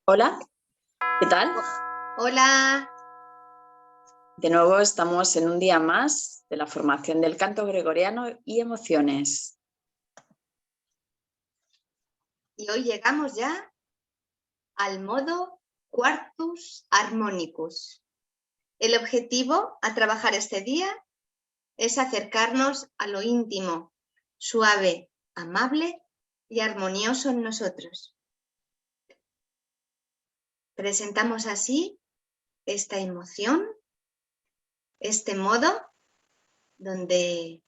Hola, ¿qué tal? Hola, De nuevo estamos en un día más de la formación del canto gregoriano y emociones. y hoy llegamos ya al modo Quartus Harmonicus. El objetivo a trabajar este día es acercarnos a lo íntimo, suave, amable y armonioso en nosotros. Presentamos así esta emoción, este modo donde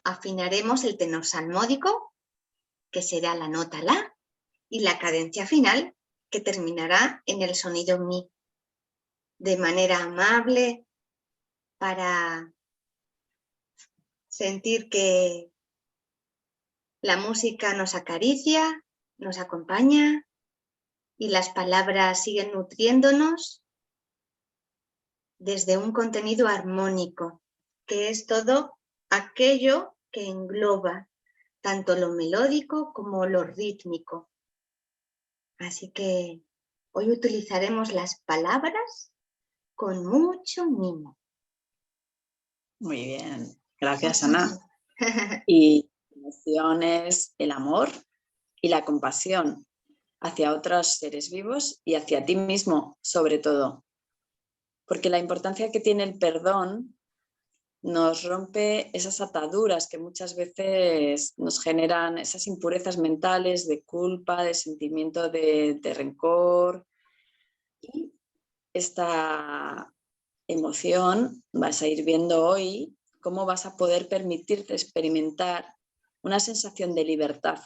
afinaremos el tenor salmódico, que será la nota La, y la cadencia final, que terminará en el sonido Mi, de manera amable para sentir que la música nos acaricia, nos acompaña y las palabras siguen nutriéndonos desde un contenido armónico, que es todo aquello que engloba tanto lo melódico como lo rítmico. Así que hoy utilizaremos las palabras con mucho mimo. Muy bien, gracias Ana. Y emociones, el amor y la compasión hacia otros seres vivos y hacia ti mismo, sobre todo. Porque la importancia que tiene el perdón nos rompe esas ataduras que muchas veces nos generan esas impurezas mentales de culpa, de sentimiento de rencor. Y esta emoción vas a ir viendo hoy cómo vas a poder permitirte experimentar una sensación de libertad.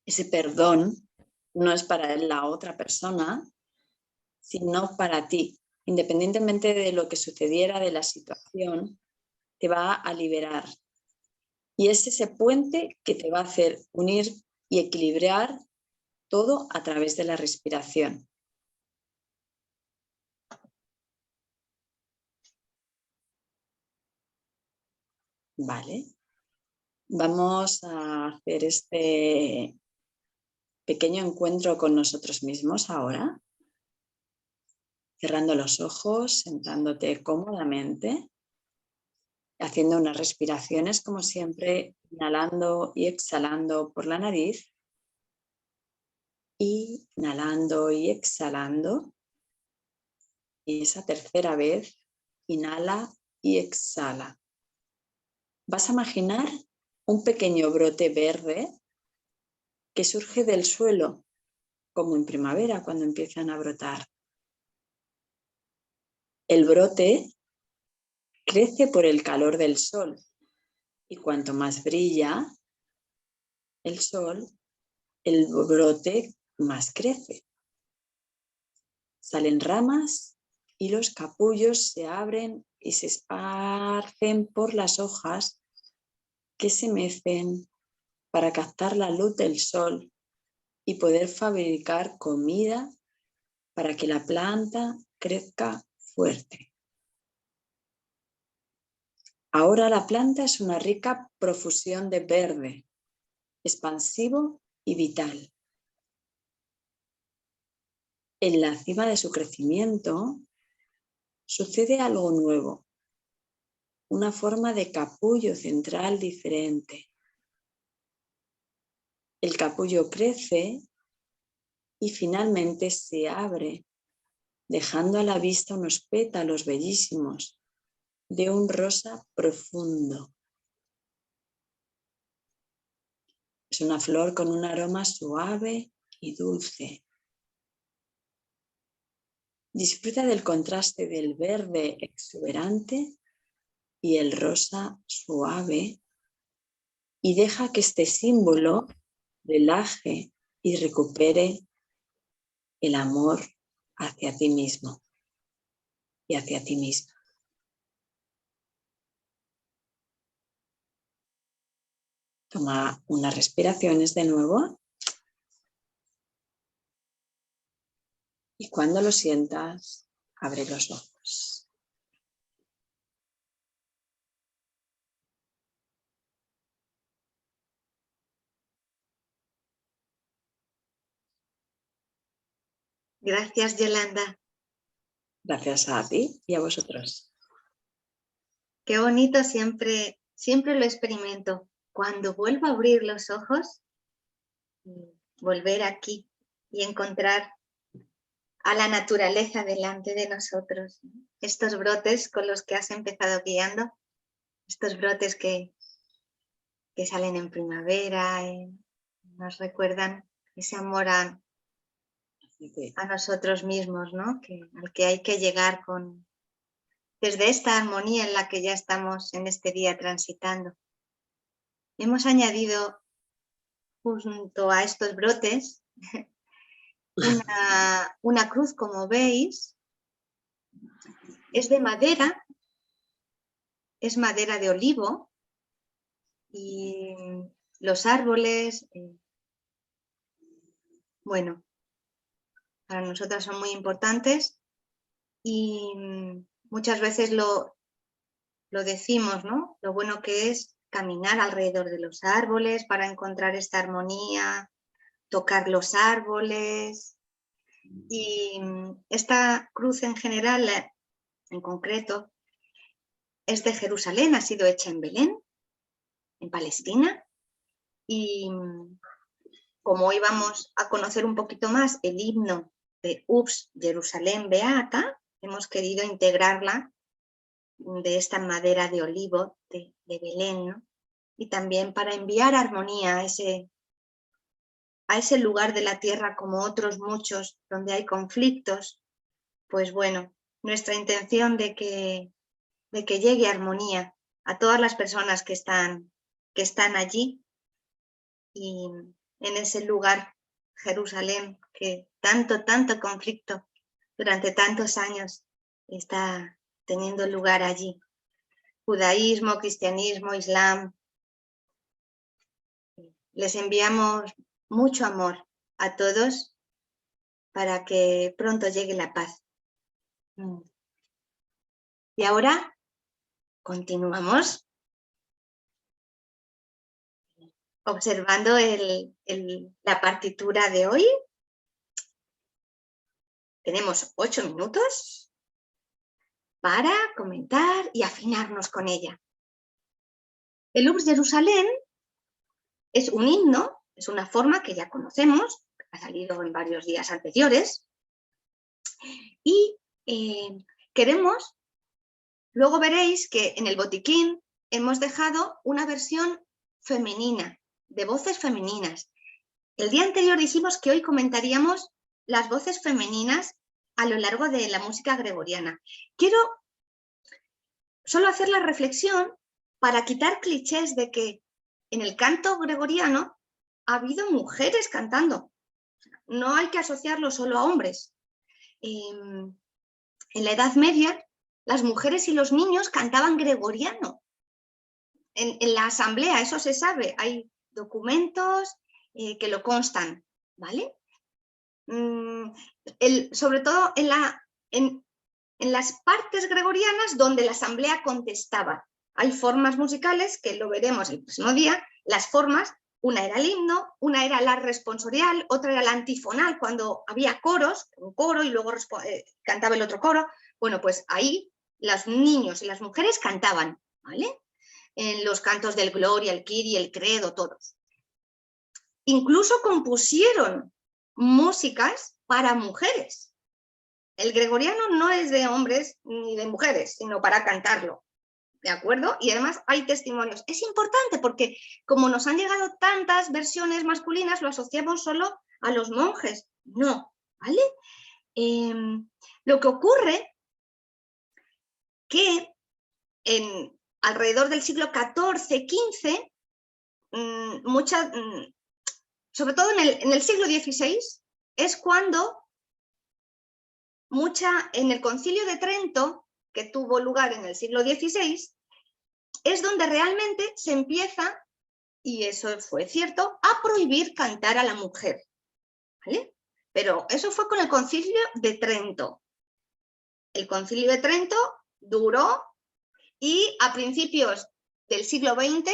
Ese perdón no es para la otra persona, sino para ti. Independientemente de lo que sucediera, de la situación, te va a liberar. Y es ese puente que te va a hacer unir y equilibrar todo a través de la respiración. Vale. Vamos a hacer este pequeño encuentro con nosotros mismos ahora, cerrando los ojos, sentándote cómodamente, haciendo unas respiraciones como siempre, inhalando y exhalando por la nariz, inhalando y exhalando. Y esa tercera vez, inhala y exhala. Vas a imaginar un pequeño brote verde que surge del suelo, como en primavera cuando empiezan a brotar. El brote crece por el calor del sol y cuanto más brilla el sol, el brote más crece. Salen ramas y los capullos se abren y se esparcen por las hojas que se mecen para captar la luz del sol y poder fabricar comida para que la planta crezca fuerte. Ahora la planta es una rica profusión de verde, expansivo y vital. En la cima de su crecimiento sucede algo nuevo, una forma de capullo central diferente. El capullo crece y finalmente se abre, dejando a la vista unos pétalos bellísimos de un rosa profundo. Es una flor con un aroma suave y dulce. Disfruta del contraste del verde exuberante y el rosa suave y deja que este símbolo relaje y recupere el amor hacia ti mismo y hacia ti misma. Toma unas respiraciones de nuevo y cuando lo sientas, abre los ojos. Gracias, Yolanda. Gracias a ti y a vosotros. Qué bonito, siempre lo experimento. Cuando vuelvo a abrir los ojos, volver aquí y encontrar a la naturaleza delante de nosotros. Estos brotes con los que has empezado guiando, estos brotes que salen en primavera, nos recuerdan ese amor a nosotros mismos, ¿no? Al que hay que llegar desde esta armonía en la que ya estamos en este día transitando. Hemos añadido junto a estos brotes una cruz, como veis, es de madera, es madera de olivo, y los árboles, bueno, para nosotras son muy importantes y muchas veces lo decimos, ¿no? Lo bueno que es caminar alrededor de los árboles para encontrar esta armonía, tocar los árboles. Y esta cruz en general, en concreto, es de Jerusalén, ha sido hecha en Belén, en Palestina, y como hoy vamos a conocer un poquito más el himno de Ups, Jerusalén Beata, hemos querido integrarla de esta madera de olivo de Belén, ¿no? Y también para enviar armonía a ese lugar de la tierra, como otros muchos, donde hay conflictos, pues bueno, nuestra intención de que llegue armonía a todas las personas que están allí, y en ese lugar, Jerusalén, que tanto conflicto durante tantos años está teniendo lugar allí. Judaísmo, cristianismo, islam. Les enviamos mucho amor a todos para que pronto llegue la paz. Y ahora continuamos observando la partitura de hoy. Tenemos 8 minutos para comentar y afinarnos con ella. El Ups Jerusalén es un himno, es una forma que ya conocemos, ha salido en varios días anteriores, y queremos, luego veréis que en el botiquín hemos dejado una versión femenina, de voces femeninas. El día anterior dijimos que hoy comentaríamos las voces femeninas a lo largo de la música gregoriana. Quiero solo hacer la reflexión para quitar clichés de que en el canto gregoriano ha habido mujeres cantando. No hay que asociarlo solo a hombres. En la Edad Media, las mujeres y los niños cantaban gregoriano. En la asamblea, eso se sabe, hay documentos que lo constan, ¿vale? Sobre todo en las partes gregorianas donde la asamblea contestaba. Hay formas musicales, que lo veremos el próximo día, las formas, una era el himno, una era la responsorial, otra era la antifonal, cuando había coros, un coro y luego cantaba el otro coro. Bueno, pues ahí los niños y las mujeres cantaban, ¿vale? En los cantos del Gloria, el Kyrie, el Credo, todos. Incluso compusieron músicas para mujeres. El gregoriano no es de hombres ni de mujeres, sino para cantarlo, ¿de acuerdo? Y además hay testimonios. Es importante porque como nos han llegado tantas versiones masculinas, lo asociamos solo a los monjes. No, ¿vale? Lo que ocurre que alrededor del siglo XIV, XV, sobre todo en el siglo XVI, es cuando en el Concilio de Trento, que tuvo lugar en el siglo XVI, es donde realmente se empieza, y eso fue cierto, a prohibir cantar a la mujer, ¿vale? Pero eso fue con el Concilio de Trento. El Concilio de Trento duró y a principios del siglo XX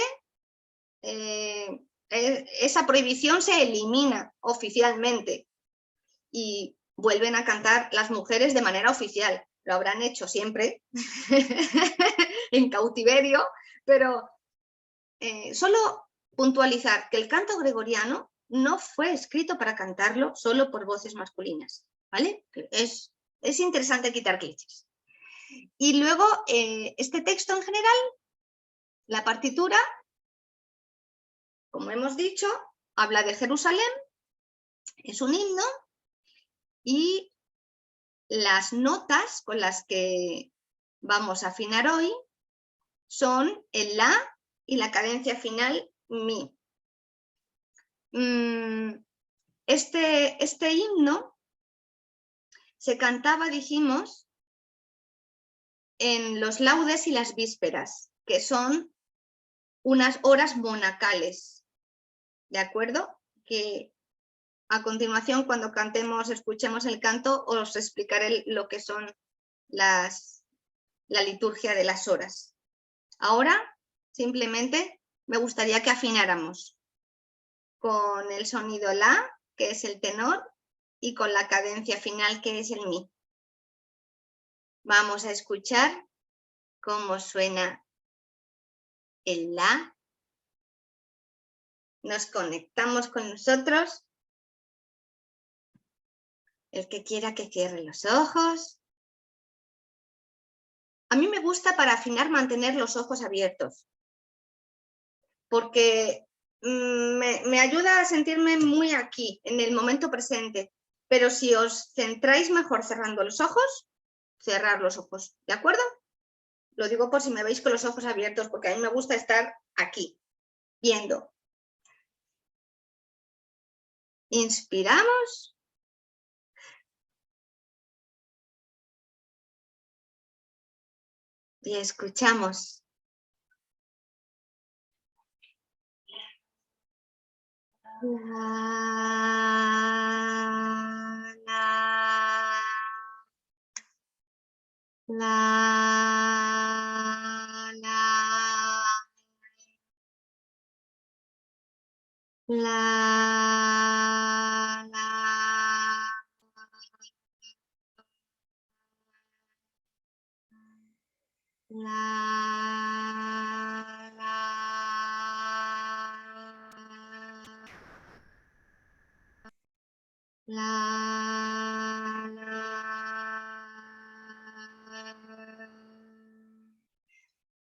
esa prohibición se elimina oficialmente. Y vuelven a cantar las mujeres de manera oficial. Lo habrán hecho siempre en cautiverio, pero solo puntualizar que el canto gregoriano no fue escrito para cantarlo solo por voces masculinas, ¿vale? Es interesante quitar clichés. Y luego, este texto en general, la partitura, como hemos dicho, habla de Jerusalén, es un himno, y las notas con las que vamos a afinar hoy son el La y la cadencia final Mi. Este himno se cantaba, dijimos, en los laudes y las vísperas, que son unas horas monacales, ¿de acuerdo? Que a continuación, cuando cantemos, escuchemos el canto, os explicaré lo que son la liturgia de las horas. Ahora, simplemente, me gustaría que afináramos con el sonido La, que es el tenor, y con la cadencia final, que es el Mi. Vamos a escuchar cómo suena el La. Nos conectamos con nosotros. El que quiera que cierre los ojos. A mí me gusta para afinar mantener los ojos abiertos, porque me ayuda a sentirme muy aquí, en el momento presente. Pero si os centráis mejor cerrando los ojos, cerrar los ojos, ¿de acuerdo? Lo digo por si me veis con los ojos abiertos, porque a mí me gusta estar aquí, viendo. Inspiramos. Y escuchamos.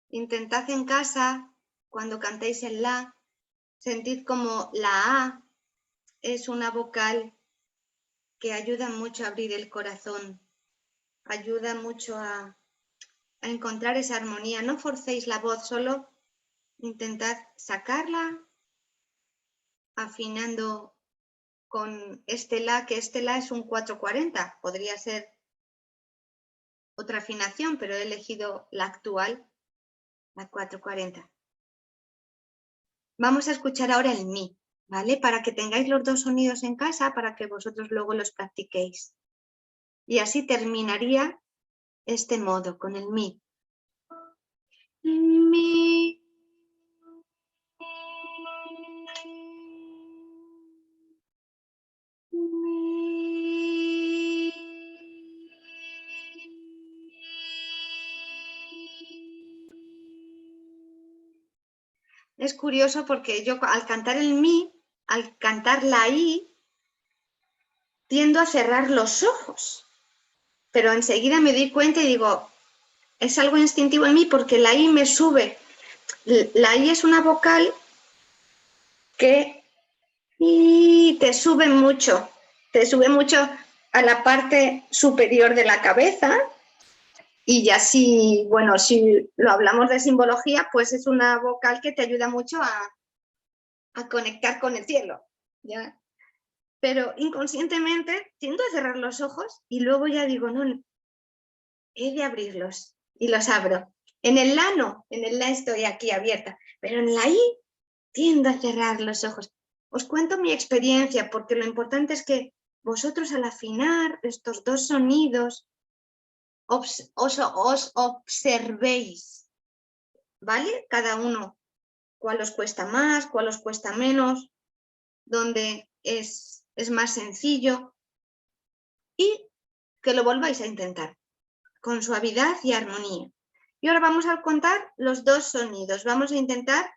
Intentad en casa, cuando cantéis el La, sentid como la A es una vocal que ayuda mucho a abrir el corazón, ayuda mucho a encontrar esa armonía. No forcéis la voz, solo intentad sacarla, afinando con este La, que este La es un 440, podría ser otra afinación, pero he elegido la actual, la 440. Vamos a escuchar ahora el Mi, ¿vale? Para que tengáis los dos sonidos en casa, para que vosotros luego los practiquéis. Y así terminaría este modo con el Mi. Mi. Es curioso porque yo al cantar el Mi, al cantar la I, tiendo a cerrar los ojos. Pero enseguida me doy cuenta y digo, es algo instintivo en mí porque la I me sube. La I es una vocal que te sube mucho a la parte superior de la cabeza. Y ya si lo hablamos de simbología, pues es una vocal que te ayuda mucho a conectar con el cielo, ¿ya? Pero inconscientemente tiendo a cerrar los ojos y luego ya digo, no, he de abrirlos y los abro. En el La no, en el La estoy aquí abierta, pero en la I tiendo a cerrar los ojos. Os cuento mi experiencia porque lo importante es que vosotros al afinar estos dos sonidos os observéis, ¿vale? Cada uno, cuál os cuesta más, cuál os cuesta menos, dónde es más sencillo. y que lo volváis a intentar con suavidad y armonía. Y ahora vamos a contar los dos sonidos. Vamos a intentar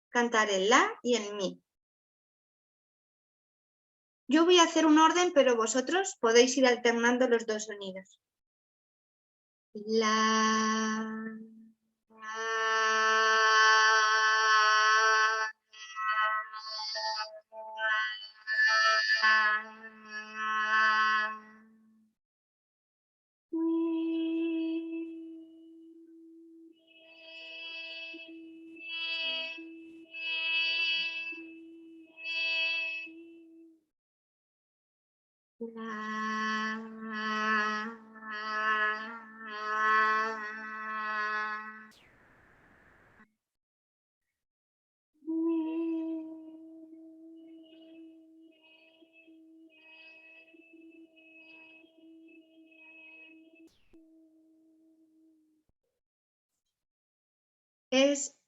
cantar el la y el mi. Yo voy a hacer un orden, pero vosotros podéis ir alternando los dos sonidos. La...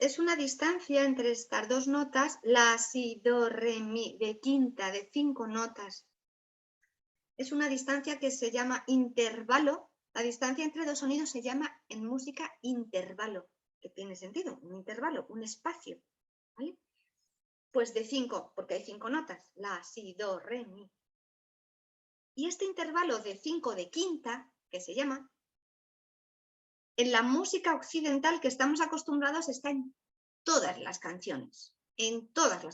Es una distancia entre estas dos notas, la, si, do, re, mi, de quinta, de 5 notas. Es una distancia que se llama intervalo. La distancia entre dos sonidos se llama en música intervalo, que tiene sentido, un intervalo, un espacio, ¿vale? Pues de 5, porque hay 5 notas, la, si, do, re, mi. Y este intervalo de 5 de quinta, que se llama, en la música occidental que estamos acostumbrados está en todas las canciones, Entonces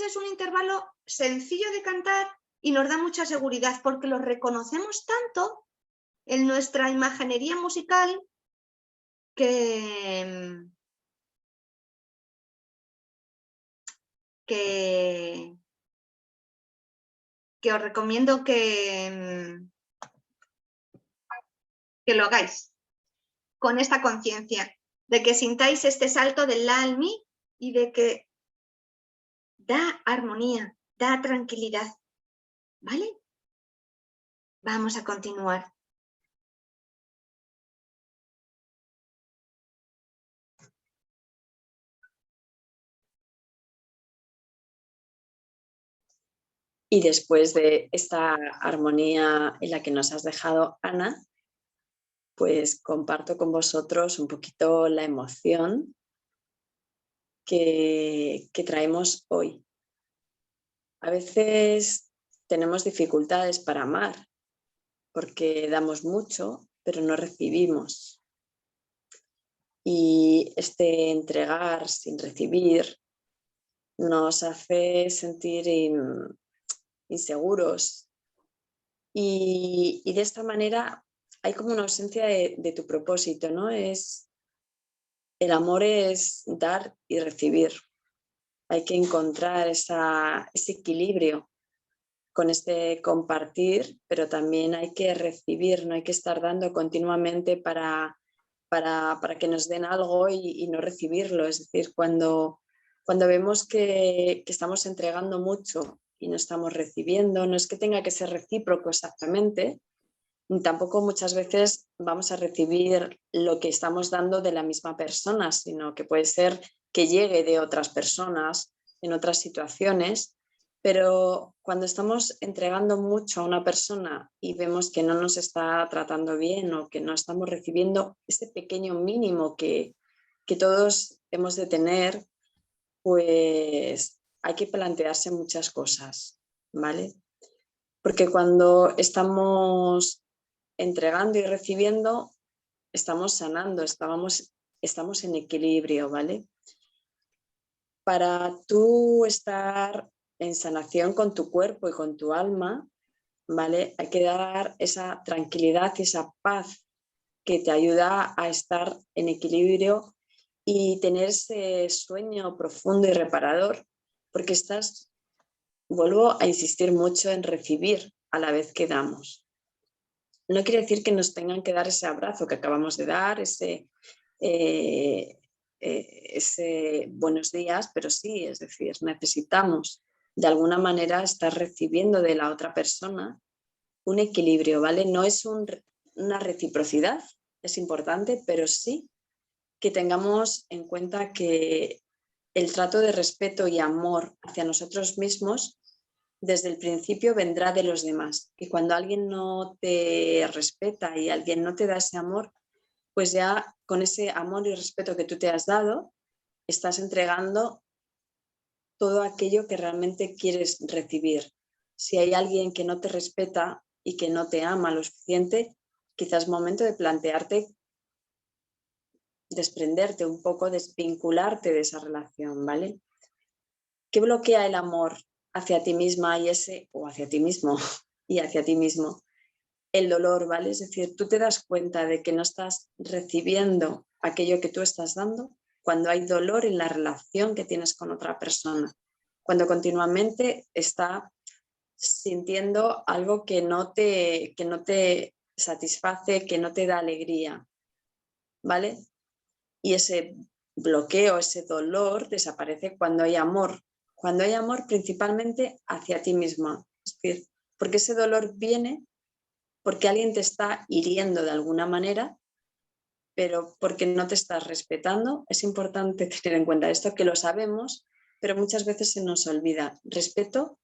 es un intervalo sencillo de cantar y nos da mucha seguridad porque lo reconocemos tanto en nuestra imaginería musical que os recomiendo que lo hagáis con esta conciencia, de que sintáis este salto del la al mi y de que da armonía, da tranquilidad, ¿vale? Vamos a continuar. Y después de esta armonía en la que nos has dejado, Ana, pues comparto con vosotros un poquito la emoción que traemos hoy. A veces tenemos dificultades para amar porque damos mucho, pero no recibimos. Y este entregar sin recibir nos hace sentir inseguros. Y de esta manera hay como una ausencia de tu propósito, ¿no? El amor es dar y recibir. Hay que encontrar ese equilibrio con este compartir, pero también hay que recibir, no hay que estar dando continuamente para que nos den algo y no recibirlo. Es decir, cuando vemos que estamos entregando mucho y no estamos recibiendo, no es que tenga que ser recíproco exactamente, ni tampoco muchas veces vamos a recibir lo que estamos dando de la misma persona, sino que puede ser que llegue de otras personas en otras situaciones, pero cuando estamos entregando mucho a una persona y vemos que no nos está tratando bien o que no estamos recibiendo ese pequeño mínimo que todos hemos de tener, pues hay que plantearse muchas cosas, ¿vale? Porque cuando estamos entregando y recibiendo, estamos sanando, estamos en equilibrio, ¿vale? Para tú estar en sanación con tu cuerpo y con tu alma, ¿vale? Hay que dar esa tranquilidad y esa paz que te ayuda a estar en equilibrio y tener ese sueño profundo y reparador, porque vuelvo a insistir mucho en recibir a la vez que damos. No quiere decir que nos tengan que dar ese abrazo que acabamos de dar, ese buenos días, pero sí, es decir, necesitamos de alguna manera estar recibiendo de la otra persona un equilibrio, ¿vale? No es una reciprocidad, es importante, pero sí que tengamos en cuenta que el trato de respeto y amor hacia nosotros mismos desde el principio vendrá de los demás. Y cuando alguien no te respeta y alguien no te da ese amor, pues ya con ese amor y respeto que tú te has dado, estás entregando todo aquello que realmente quieres recibir. Si hay alguien que no te respeta y que no te ama lo suficiente, quizás es momento de plantearte desprenderte un poco, desvincularte de esa relación, ¿vale? ¿Qué bloquea el amor hacia ti misma o hacia ti mismo y hacia ti mismo? El dolor, ¿vale? Es decir, tú te das cuenta de que no estás recibiendo aquello que tú estás dando cuando hay dolor en la relación que tienes con otra persona, cuando continuamente está sintiendo algo que no te satisface, que no te da alegría, ¿vale? Y ese bloqueo, ese dolor desaparece cuando hay amor. Cuando hay amor principalmente hacia ti misma. Es decir, porque ese dolor viene porque alguien te está hiriendo de alguna manera, pero porque no te estás respetando. Es importante tener en cuenta esto, que lo sabemos, pero muchas veces se nos olvida. Respeto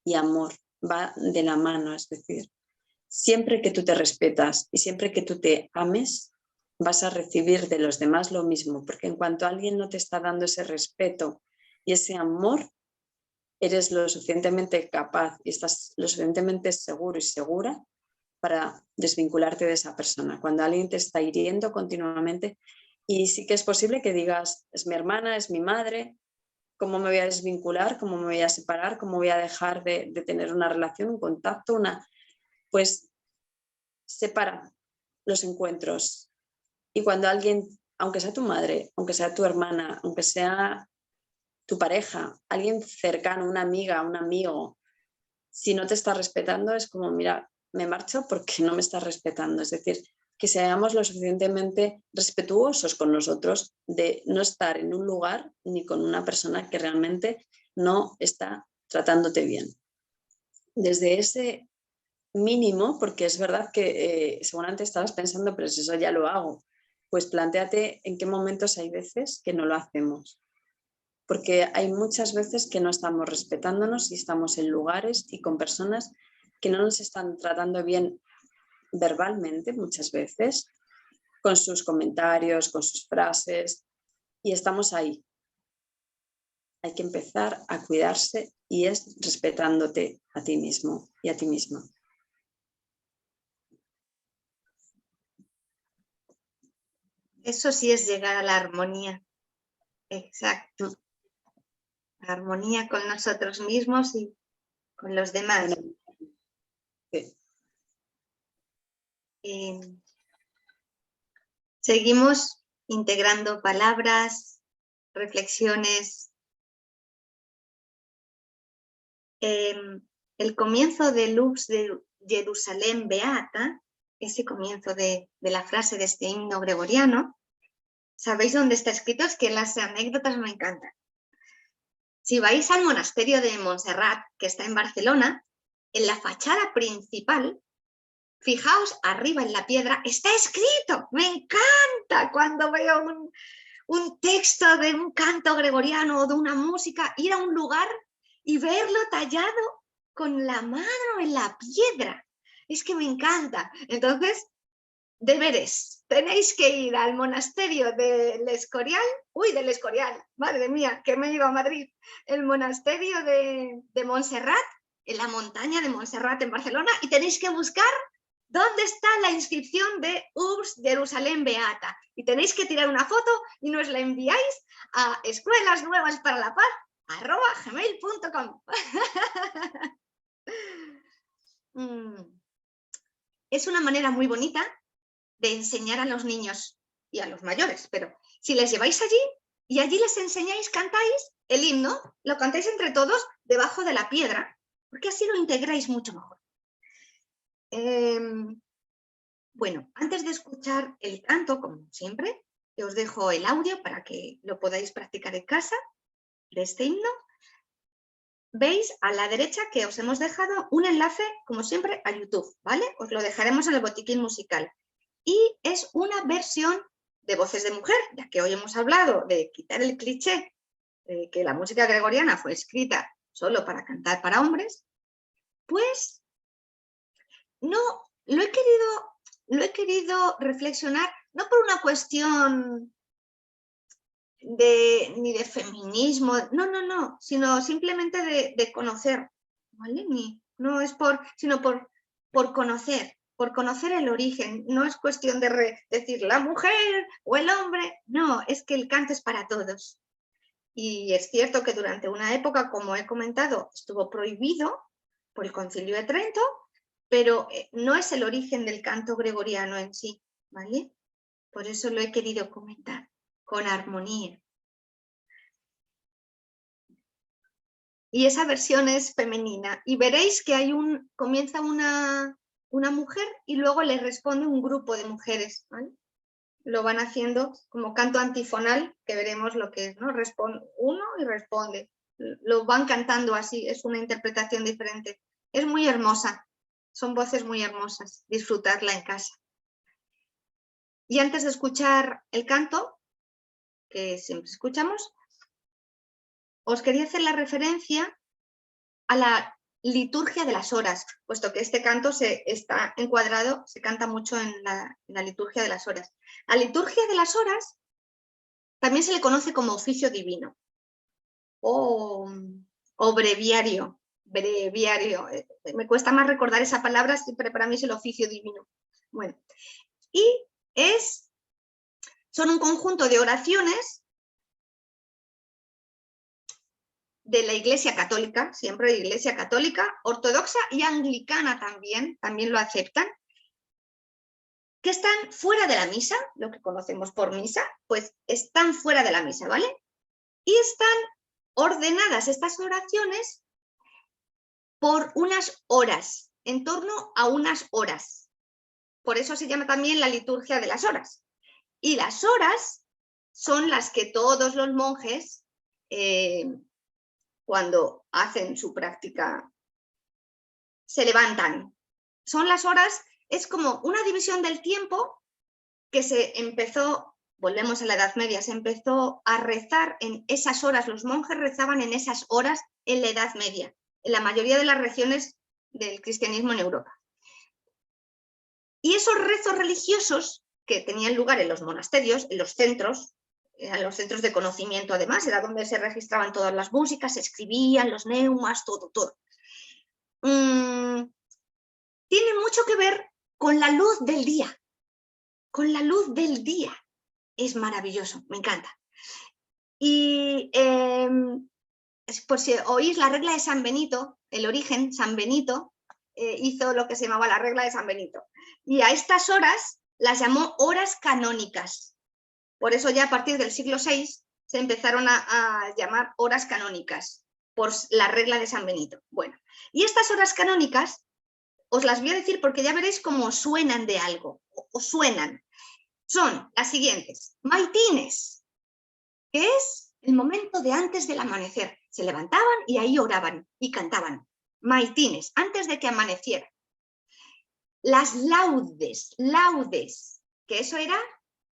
y amor va de la mano, es decir, siempre que tú te respetas y siempre que tú te ames, vas a recibir de los demás lo mismo, porque en cuanto alguien no te está dando ese respeto y ese amor, eres lo suficientemente capaz y estás lo suficientemente seguro y segura para desvincularte de esa persona. Cuando alguien te está hiriendo continuamente, y sí que es posible que digas, es mi hermana, es mi madre, ¿cómo me voy a desvincular? ¿Cómo me voy a separar? ¿Cómo voy a dejar de tener una relación, un contacto? Pues separa los encuentros. Y cuando alguien, aunque sea tu madre, aunque sea tu hermana, aunque sea tu pareja, alguien cercano, una amiga, un amigo, si no te está respetando, es como, mira, me marcho porque no me estás respetando. Es decir, que seamos lo suficientemente respetuosos con nosotros de no estar en un lugar ni con una persona que realmente no está tratándote bien. Desde ese mínimo, porque es verdad que seguramente estabas pensando, pero si eso ya lo hago, pues plantéate en qué momentos hay veces que no lo hacemos. Porque hay muchas veces que no estamos respetándonos y estamos en lugares y con personas que no nos están tratando bien verbalmente muchas veces, con sus comentarios, con sus frases, y estamos ahí. Hay que empezar a cuidarse y es respetándote a ti mismo y a ti misma. Eso sí es llegar a la armonía. Exacto. La armonía con nosotros mismos y con los demás. Bueno, sí. Seguimos integrando palabras, reflexiones. El comienzo de Lux de Jerusalén Beata, ese comienzo de la frase de este himno gregoriano, ¿sabéis dónde está escrito? Es que las anécdotas me encantan. Si vais al monasterio de Montserrat, que está en Barcelona, en la fachada principal, fijaos arriba en la piedra, está escrito. Me encanta cuando veo un texto de un canto gregoriano o de una música, ir a un lugar y verlo tallado con la mano en la piedra. Es que me encanta. Entonces, deberes. Tenéis que ir al monasterio del Escorial. Uy, del Escorial, madre mía, que me he ido a Madrid. El monasterio de Montserrat, en la montaña de Montserrat en Barcelona, y tenéis que buscar dónde está la inscripción de Urbs Jerusalén Beata. Y tenéis que tirar una foto y nos la enviáis a escuelasnuevasparaLaPaz@gmail.com. Es una manera muy bonita de enseñar a los niños y a los mayores, pero si les lleváis allí y allí les enseñáis, cantáis el himno, lo cantáis entre todos debajo de la piedra, porque así lo integráis mucho mejor. Bueno, antes de escuchar el canto, como siempre, os dejo el audio para que lo podáis practicar en casa de este himno. Veis a la derecha que os hemos dejado un enlace, como siempre, a YouTube, ¿vale? Os lo dejaremos en el botiquín musical. Y es una versión de voces de mujer, ya que hoy hemos hablado de quitar el cliché de que la música gregoriana fue escrita solo para cantar para hombres, Pues no, lo he querido reflexionar, no por una cuestión ni de feminismo, no, sino simplemente de conocer, ¿vale? No es sino por conocer el origen. No es cuestión de decir la mujer o el hombre, no, es que el canto es para todos. Y es cierto que durante una época, como he comentado, estuvo prohibido por el Concilio de Trento, pero no es el origen del canto gregoriano en sí, ¿vale? Por eso lo he querido comentar, con armonía. Y esa versión es femenina. Y veréis que comienza una mujer y luego le responde un grupo de mujeres, ¿vale? Lo van haciendo como canto antifonal, que veremos lo que es, ¿no? Responde uno y responde. Lo van cantando así, es una interpretación diferente. Es muy hermosa, son voces muy hermosas, disfrutarla en casa. Y antes de escuchar el canto, que siempre escuchamos, os quería hacer la referencia a la liturgia de las horas, puesto que este canto está encuadrado, se canta mucho en la liturgia de las horas. La liturgia de las horas también se le conoce como oficio divino o breviario. Me cuesta más recordar esa palabra, pero para mí es el oficio divino. Bueno, y son un conjunto de oraciones de la Iglesia Católica, siempre de Iglesia Católica, ortodoxa y anglicana también lo aceptan, que están fuera de la misa, lo que conocemos por misa, pues están fuera de la misa, ¿vale? Y están ordenadas estas oraciones por unas horas, en torno a unas horas. Por eso se llama también la liturgia de las horas. Y las horas son las que todos los monjes, cuando hacen su práctica, se levantan. Son las horas, es como una división del tiempo que se empezó, volvemos a la Edad Media, se empezó a rezar en esas horas, los monjes rezaban en esas horas en la Edad Media, en la mayoría de las regiones del cristianismo en Europa. Y esos rezos religiosos que tenían lugar en los monasterios, en los centros de conocimiento además, era donde se registraban todas las músicas, se escribían los neumas, todo. Tiene mucho que ver con la luz del día. Con la luz del día. Es maravilloso, me encanta. Y por si oís la regla de San Benito, el origen, San Benito hizo lo que se llamaba la regla de San Benito. Y a estas horas las llamó horas canónicas. Por eso ya a partir del siglo VI se empezaron a llamar horas canónicas, por la regla de San Benito. Bueno, y estas horas canónicas os las voy a decir porque ya veréis cómo suenan de algo, o suenan. Son las siguientes. Maitines, que es el momento de antes del amanecer. Se levantaban y ahí oraban y cantaban. Maitines, antes de que amaneciera. Las laudes, que eso era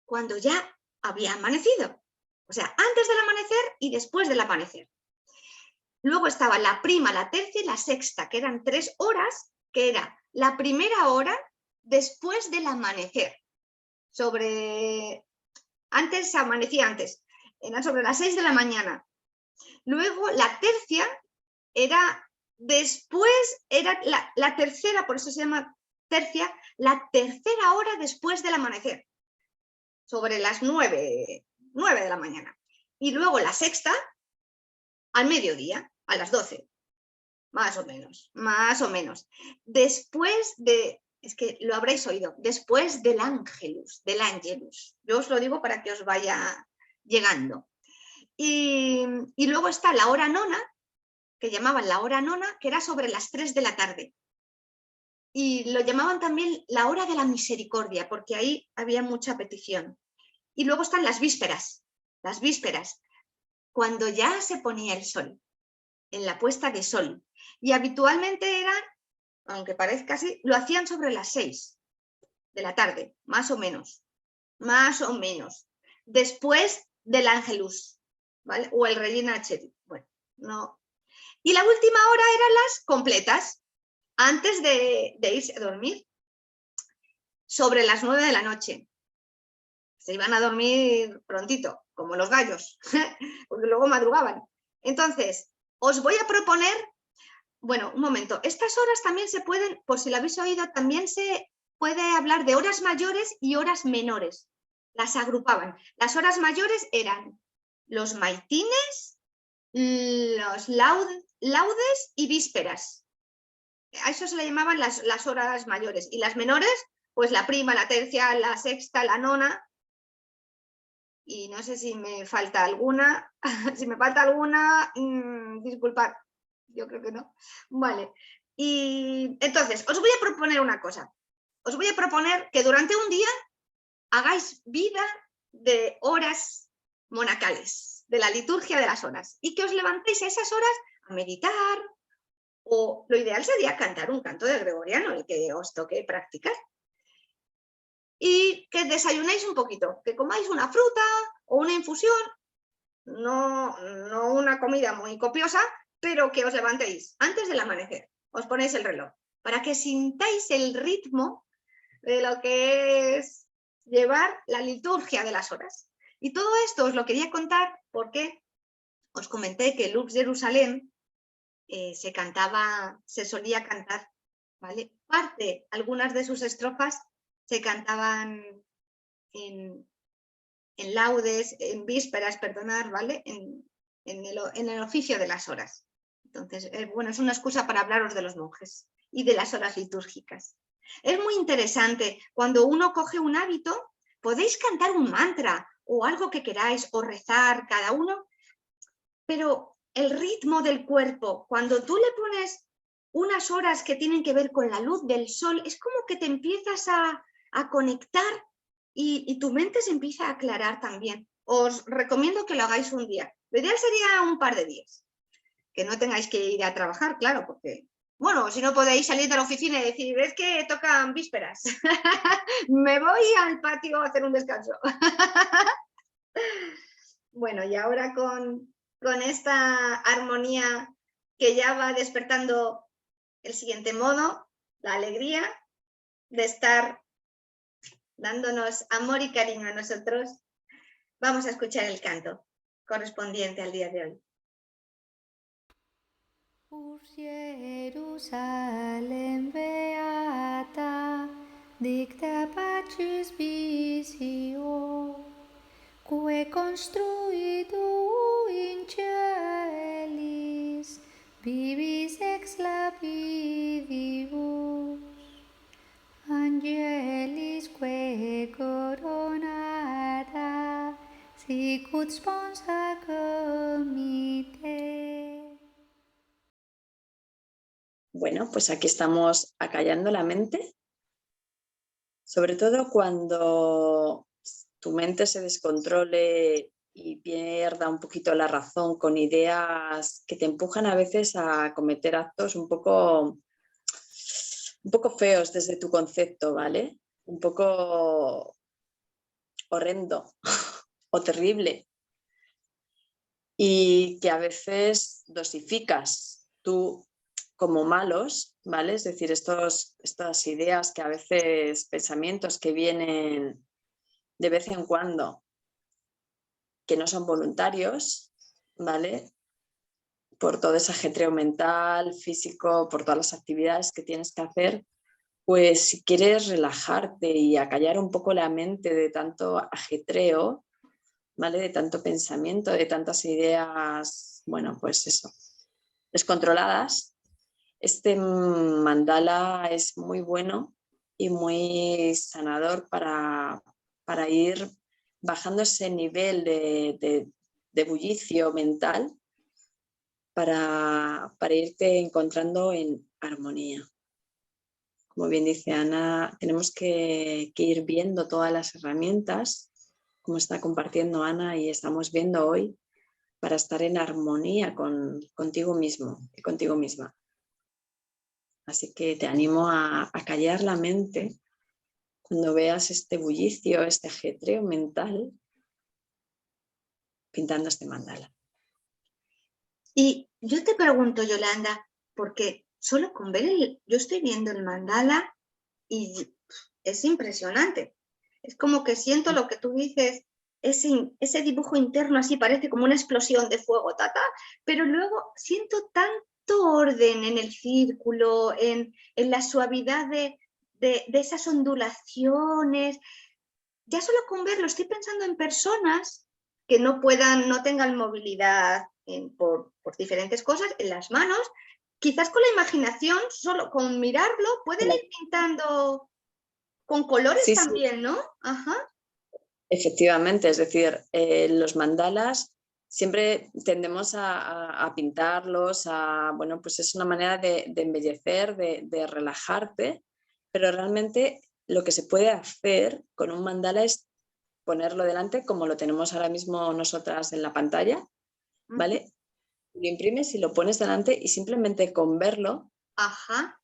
cuando ya había amanecido. O sea, antes del amanecer y después del amanecer. Luego estaba la prima, la tercia y la sexta, que eran 3 horas, que era la primera hora después del amanecer. Antes amanecía antes, eran sobre las 6 de la mañana. Luego la tercia era después, era la tercera, por eso se llama tercia, la tercera hora después del amanecer, sobre las 9 de la mañana. Y luego la sexta, al mediodía, a las 12, más o menos. Después de, es que lo habréis oído, después del Ángelus. Yo os lo digo para que os vaya llegando. Y luego está la hora nona, que llamaban la hora nona, que era sobre las 3 de la tarde. Y lo llamaban también la hora de la misericordia, porque ahí había mucha petición. Y luego están las vísperas, cuando ya se ponía el sol, en la puesta de sol. Y habitualmente eran, aunque parezca así, lo hacían sobre las 6 de la tarde, más o menos. Después del Ángelus, ¿vale? O el Regina Coeli. Bueno, no. Y la última hora eran las completas, antes de irse a dormir, sobre las 9 de la noche. Se iban a dormir prontito, como los gallos, porque luego madrugaban. Entonces, os voy a proponer, bueno, un momento, estas horas también se pueden, por si lo habéis oído, también se puede hablar de horas mayores y horas menores. Las agrupaban. Las horas mayores eran los maitines, los laudes y vísperas. A eso se le llamaban las horas mayores. Y las menores, pues la prima, la tercia, la sexta, la nona. Y no sé si me falta alguna. Si me falta alguna, disculpad. Yo creo que no. Vale. Y entonces, os voy a proponer una cosa. Os voy a proponer que durante un día hagáis vida de horas monacales, de la liturgia de las horas, y que os levantéis a esas horas a meditar, o lo ideal sería cantar un canto de gregoriano, el que os toque practicar. Y que desayunéis un poquito, que comáis una fruta o una infusión, no una comida muy copiosa, pero que os levantéis antes del amanecer, os ponéis el reloj, para que sintáis el ritmo de lo que es llevar la liturgia de las horas. Y todo esto os lo quería contar porque os comenté que Lux Jerusalén se solía cantar, ¿vale? Algunas de sus estrofas se cantaban en laudes, en vísperas, perdonar, ¿vale? En el oficio de las horas. Entonces, bueno, es una excusa para hablaros de los monjes y de las horas litúrgicas. Es muy interesante, cuando uno coge un hábito, podéis cantar un mantra o algo que queráis, o rezar cada uno, pero el ritmo del cuerpo, cuando tú le pones unas horas que tienen que ver con la luz del sol, es como que te empiezas a conectar y tu mente se empieza a aclarar también. Os recomiendo que lo hagáis un día. Lo ideal sería un par de días, que no tengáis que ir a trabajar, claro, porque, bueno, si no podéis salir de la oficina y decir, es que tocan vísperas, me voy al patio a hacer un descanso. Bueno, y ahora con esta armonía que ya va despertando el siguiente modo, la alegría de estar dándonos amor y cariño a nosotros, vamos a escuchar el canto correspondiente al día de hoy. Ur Jerusalem beata, dicta pacis visio, quae construido in celis, vivis ex lapidibus, angelis quae coronata, sicut sponsa comite. Bueno, pues aquí estamos acallando la mente, sobre todo cuando tu mente se descontrole y pierda un poquito la razón con ideas que te empujan a veces a cometer actos un poco feos desde tu concepto, ¿vale? Un poco horrendo o terrible, y que a veces dosificas tú como malos, ¿vale? Es decir, estas ideas que a veces, pensamientos que vienen de vez en cuando, que no son voluntarios, ¿vale? Por todo ese ajetreo mental, físico, por todas las actividades que tienes que hacer, pues si quieres relajarte y acallar un poco la mente de tanto ajetreo, ¿vale? De tanto pensamiento, de tantas ideas, bueno, pues eso, descontroladas, este mandala es muy bueno y muy sanador para ir bajando ese nivel de bullicio mental para irte encontrando en armonía. Como bien dice Ana, tenemos que ir viendo todas las herramientas, como está compartiendo Ana y estamos viendo hoy, para estar en armonía contigo mismo y contigo misma. Así que te animo a callar la mente cuando veas este bullicio, este ajetreo mental, pintando este mandala. Y yo te pregunto, Yolanda, porque solo con ver yo estoy viendo el mandala y es impresionante. Es como que siento lo que tú dices, ese dibujo interno así parece como una explosión de fuego, pero luego siento tanto orden en el círculo, en la suavidad de esas ondulaciones. Ya solo con verlo, estoy pensando en personas que no tengan movilidad por diferentes cosas en las manos. Quizás con la imaginación, solo con mirarlo, pueden ir pintando con colores Sí, también, sí. ¿no? Ajá. Efectivamente, es decir, los mandalas siempre tendemos a pintarlos, bueno, pues es una manera de embellecer, de relajarte, pero realmente lo que se puede hacer con un mandala es ponerlo delante como lo tenemos ahora mismo nosotras en la pantalla, ¿vale? Lo imprimes y lo pones delante y simplemente con verlo Ajá.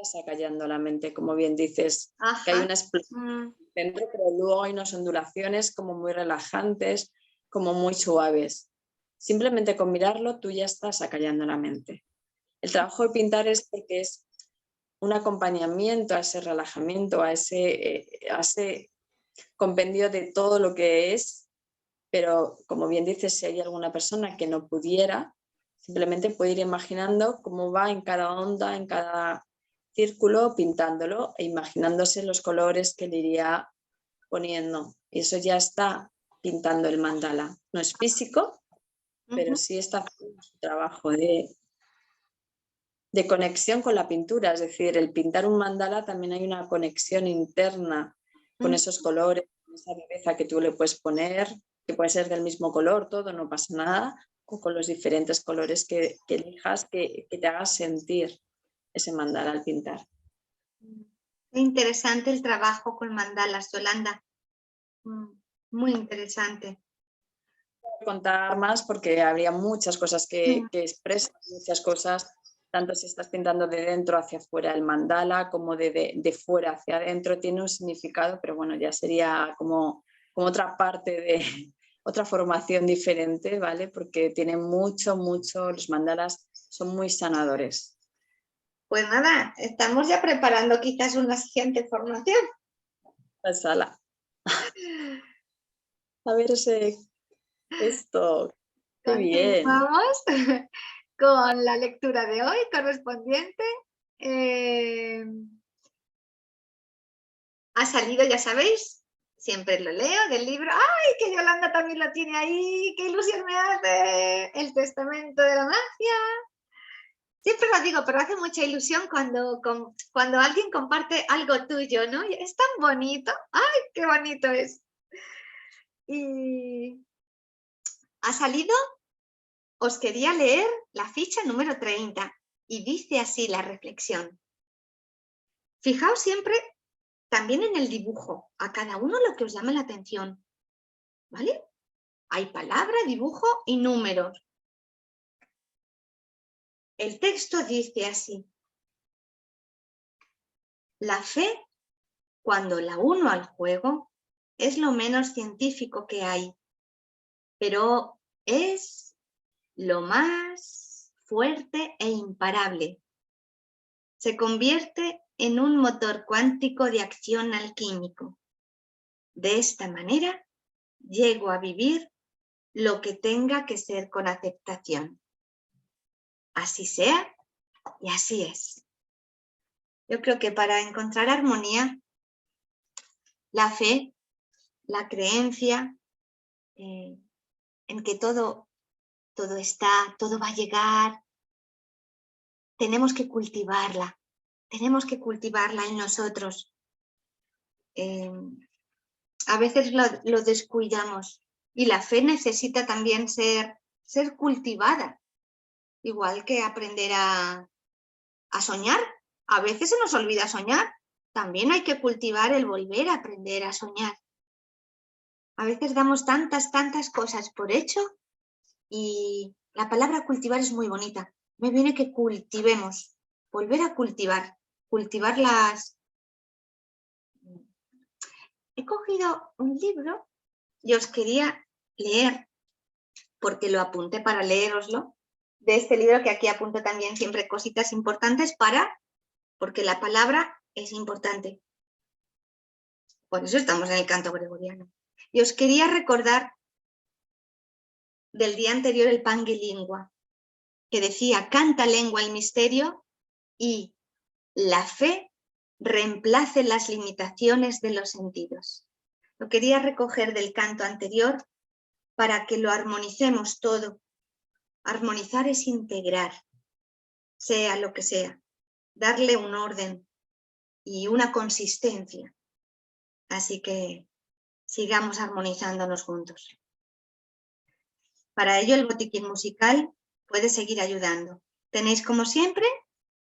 estás acallando la mente, como bien dices, que hay Ajá. una explosión dentro, pero luego hay unas ondulaciones como muy relajantes, como muy suaves. Simplemente con mirarlo tú ya estás acallando la mente. El trabajo de pintar es porque es un acompañamiento a ese relajamiento, a ese compendio de todo lo que es, pero como bien dices, si hay alguna persona que no pudiera, simplemente puede ir imaginando cómo va en cada onda, en cada círculo, pintándolo e imaginándose los colores que le iría poniendo. Y eso ya está pintando el mandala. No es físico, pero sí está haciendo su trabajo de conexión con la pintura. Es decir, el pintar un mandala también hay una conexión interna con esos colores, con esa viveza que tú le puedes poner, que puede ser del mismo color, todo, no pasa nada, o con los diferentes colores que elijas, que te hagas sentir ese mandala al pintar. Interesante el trabajo con mandalas, Yolanda. Muy interesante. Contar más porque habría muchas cosas que expresan, muchas cosas, tanto si estás pintando de dentro hacia afuera el mandala como de fuera hacia adentro, tiene un significado, pero bueno, ya sería como otra parte de otra formación diferente, ¿vale? Porque tiene mucho, los mandalas son muy sanadores. Pues nada, estamos ya preparando quizás una siguiente formación. La sala. A ver esto, qué bien. Continuamos con la lectura de hoy correspondiente. Ha salido, ya sabéis, siempre lo leo del libro. ¡Ay, que Yolanda también lo tiene ahí! ¡Qué ilusión me hace! El Testamento de la Magia. Siempre lo digo, pero hace mucha ilusión cuando alguien comparte algo tuyo, ¿no? Es tan bonito. ¡Ay, qué bonito es! Y ha salido, os quería leer la ficha número 30 y dice así la reflexión. Fijaos siempre también en el dibujo, a cada uno lo que os llama la atención, ¿vale? Hay palabra, dibujo y números. El texto dice así. La fe, cuando la uno al juego, es lo menos científico que hay, pero es lo más fuerte e imparable. Se convierte en un motor cuántico de acción alquímico. De esta manera, llego a vivir lo que tenga que ser con aceptación. Así sea y así es. Yo creo que para encontrar armonía, la fe, la creencia en que todo está, todo va a llegar, tenemos que cultivarla en nosotros. A veces lo descuidamos y la fe necesita también ser cultivada, igual que aprender a soñar. A veces se nos olvida soñar, también hay que cultivar el volver a aprender a soñar. A veces damos tantas cosas por hecho y la palabra cultivar es muy bonita. Me viene que cultivemos, volver a cultivar las... He cogido un libro y os quería leer, porque lo apunté para leéroslo, de este libro, que aquí apunto también siempre cositas importantes porque la palabra es importante. Por eso estamos en el canto gregoriano. Y os quería recordar del día anterior el Pange Lingua, que decía: canta lengua el misterio y la fe reemplace las limitaciones de los sentidos. Lo quería recoger del canto anterior para que lo armonicemos todo. Armonizar es integrar, sea lo que sea, darle un orden y una consistencia. Así que sigamos armonizándonos juntos. Para ello el botiquín musical puede seguir ayudando. Tenéis como siempre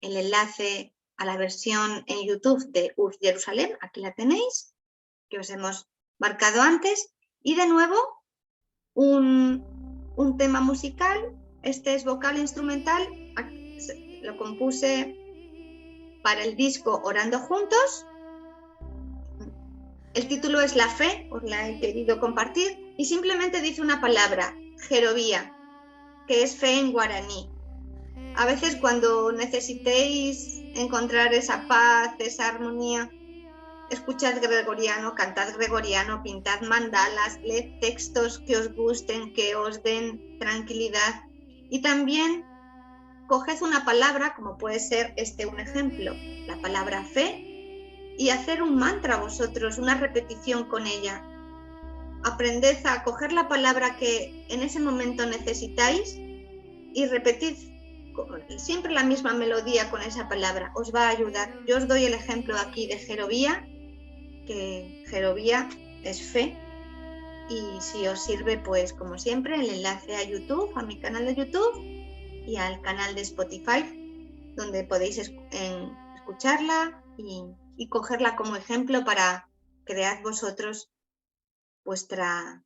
el enlace a la versión en YouTube de Urs Jerusalem, aquí la tenéis, que os hemos marcado antes, y de nuevo un tema musical. Este es vocal instrumental, lo compuse para el disco Orando Juntos. El título es La Fe, os la he querido compartir, y simplemente dice una palabra, Jerovía, que es fe en guaraní. A veces cuando necesitéis encontrar esa paz, esa armonía, escuchad gregoriano, cantad gregoriano, pintad mandalas, leed textos que os gusten, que os den tranquilidad. Y también coged una palabra, como puede ser un ejemplo, la palabra fe, y hacer un mantra vosotros, una repetición con ella. Aprended a coger la palabra que en ese momento necesitáis y repetid siempre la misma melodía con esa palabra. Os va a ayudar. Yo os doy el ejemplo aquí de Jerovía, que Jerovía es fe, y si os sirve, pues como siempre, el enlace a YouTube, a mi canal de YouTube y al canal de Spotify, donde podéis escucharla y cogerla como ejemplo para crear vosotros vuestra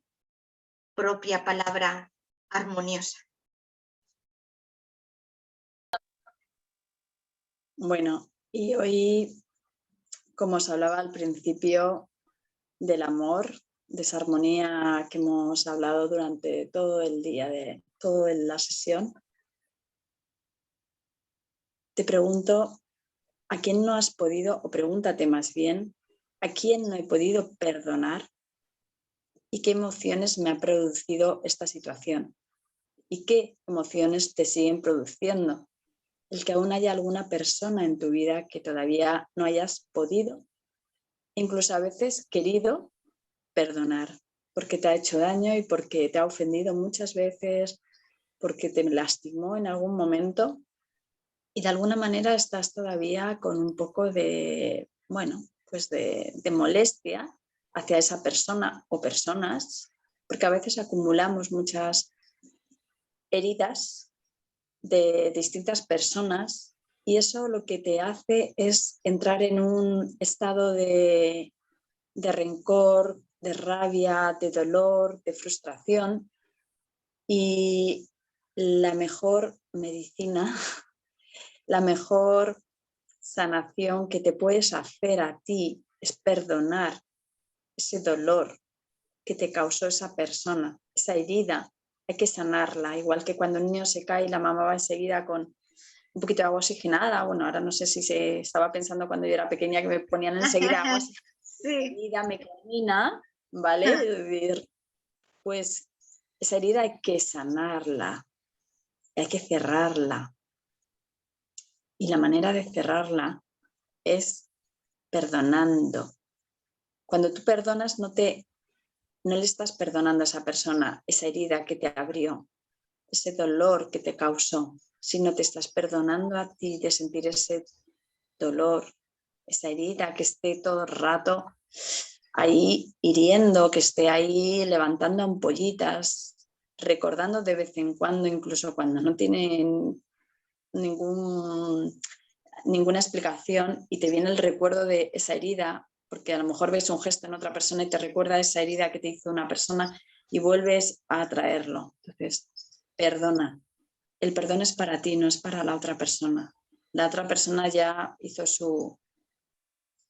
propia palabra armoniosa. Bueno, y hoy, como os hablaba al principio, del amor, de esa armonía que hemos hablado durante todo el día, de toda la sesión, te pregunto, ¿a quién no has podido, o pregúntate más bien, ¿a quién no he podido perdonar? ¿Y qué emociones me ha producido esta situación? ¿Y qué emociones te siguen produciendo? El que aún haya alguna persona en tu vida que todavía no hayas podido, incluso a veces querido, perdonar, porque te ha hecho daño y porque te ha ofendido muchas veces, porque te lastimó en algún momento y de alguna manera estás todavía con un poco de, bueno, pues de molestia hacia esa persona o personas, porque a veces acumulamos muchas heridas de distintas personas y eso lo que te hace es entrar en un estado de rencor, de rabia, de dolor, de frustración, y la mejor medicina, la mejor sanación que te puedes hacer a ti es perdonar ese dolor que te causó esa persona, esa herida. Hay que sanarla, igual que cuando un niño se cae y la mamá va enseguida con un poquito de agua oxigenada. Bueno, ahora no sé si se estaba pensando cuando yo era pequeña que me ponían enseguida agua oxigenada. Sí. Herida me camina, ¿vale? Pues esa herida hay que sanarla, hay que cerrarla. Y la manera de cerrarla es perdonando. Cuando tú perdonas no le estás perdonando a esa persona, esa herida que te abrió, ese dolor que te causó, sino te estás perdonando a ti de sentir ese dolor, esa herida que esté todo el rato ahí hiriendo, que esté ahí levantando ampollitas, recordando de vez en cuando, incluso cuando no tienen ninguna explicación y te viene el recuerdo de esa herida, porque a lo mejor ves un gesto en otra persona y te recuerda esa herida que te hizo una persona y vuelves a traerlo. Entonces, perdona. El perdón es para ti, no es para la otra persona. La otra persona ya hizo su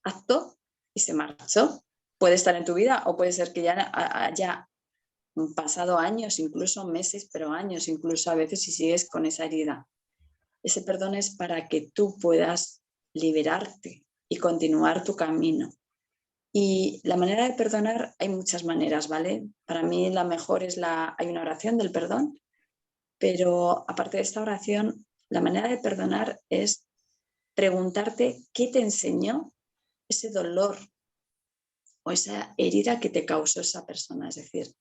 acto y se marchó. Puede estar en tu vida o puede ser que ya haya pasado años, incluso meses, pero años, incluso a veces si sigues con esa herida. Ese perdón es para que tú puedas liberarte y continuar tu camino. Y la manera de perdonar, hay muchas maneras, ¿vale? Para mí la mejor es hay una oración del perdón, pero aparte de esta oración, la manera de perdonar es preguntarte qué te enseñó ese dolor o esa herida que te causó esa persona. Es decir,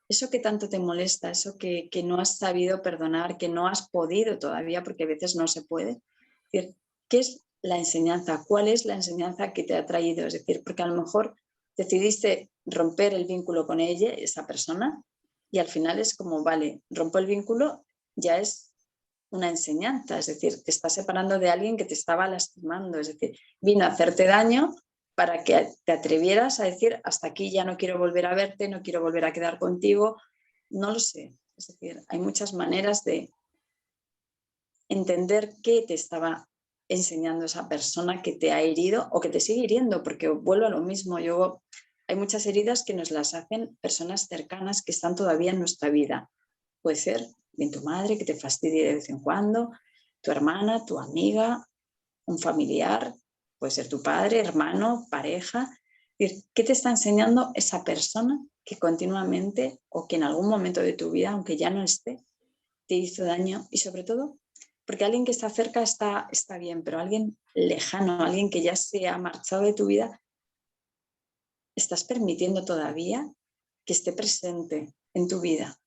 eso que tanto te molesta, eso que no has sabido perdonar, que no has podido todavía, porque a veces no se puede. Es decir, ¿qué es la enseñanza? ¿Cuál es la enseñanza que te ha traído? Es decir, porque a lo mejor decidiste romper el vínculo con ella, esa persona, y al final es como, vale, rompo el vínculo, ya es una enseñanza, es decir, te estás separando de alguien que te estaba lastimando, es decir, vino a hacerte daño para que te atrevieras a decir, hasta aquí ya no quiero volver a verte, no quiero volver a quedar contigo, no lo sé. Es decir, hay muchas maneras de entender qué te estaba enseñando esa persona que te ha herido o que te sigue hiriendo, porque vuelvo a lo mismo, hay muchas heridas que nos las hacen personas cercanas que están todavía en nuestra vida. Puede ser bien tu madre, que te fastidie de vez en cuando, tu hermana, tu amiga, un familiar, puede ser tu padre, hermano, pareja. ¿Qué te está enseñando esa persona que continuamente o que en algún momento de tu vida, aunque ya no esté, te hizo daño? Y sobre todo, porque alguien que está cerca está bien, pero alguien lejano, alguien que ya se ha marchado de tu vida, ¿estás permitiendo todavía que esté presente en tu vida